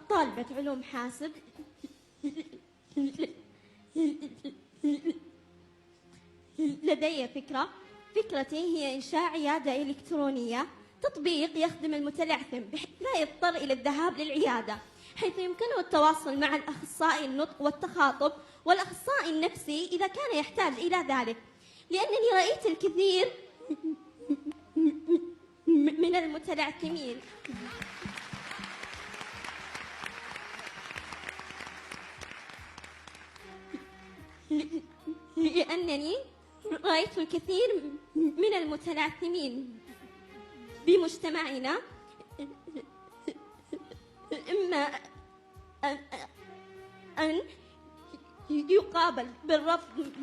طالبة علوم حاسب. لدي فكرتي هي إنشاء عيادة إلكترونية، تطبيق يخدم المتلعثم بحيث لا يضطر إلى الذهاب للعيادة، حيث يمكنه التواصل مع الأخصائي النطق والتخاطب والأخصائي النفسي إذا كان يحتاج إلى ذلك، لأنني رأيت الكثير من المتلعثمين لأنني رأيت الكثير من المتلعثمين بمجتمعنا إما أن يقابل بالرفض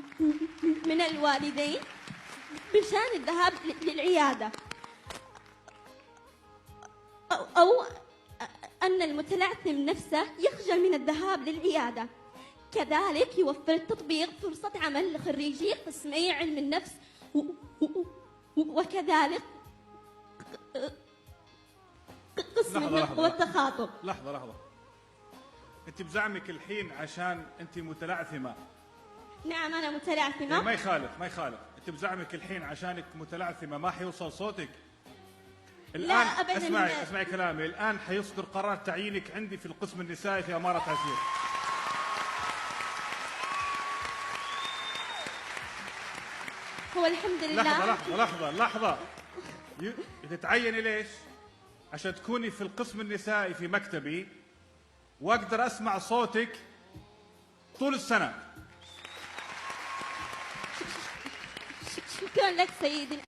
من الوالدين بشأن الذهاب للعيادة، أو أن المتلعثم نفسه يخجل من الذهاب للعيادة. كذلك يوفر التطبيق فرصة عمل لخريجي قسمي علم النفس وكذلك قسم النطق والتخاطب. لحظة، أنت بزعمك الحين عشان أنت متلعثمة. نعم أنا متلعثمة. ما يخالف، أنت بزعمك الحين عشانك متلعثمة ما حيوصل صوتك. الآن لا أبداً. اسمعي كلامي، الآن حيصدر قرار تعيينك عندي في القسم النسائي في أمارة عسير. هو الحمد لله. لحظة. تتعيني ليش؟ عشان تكوني في القسم النسائي في مكتبي واقدر اسمع صوتك طول السنة. شكرا لك سيدي.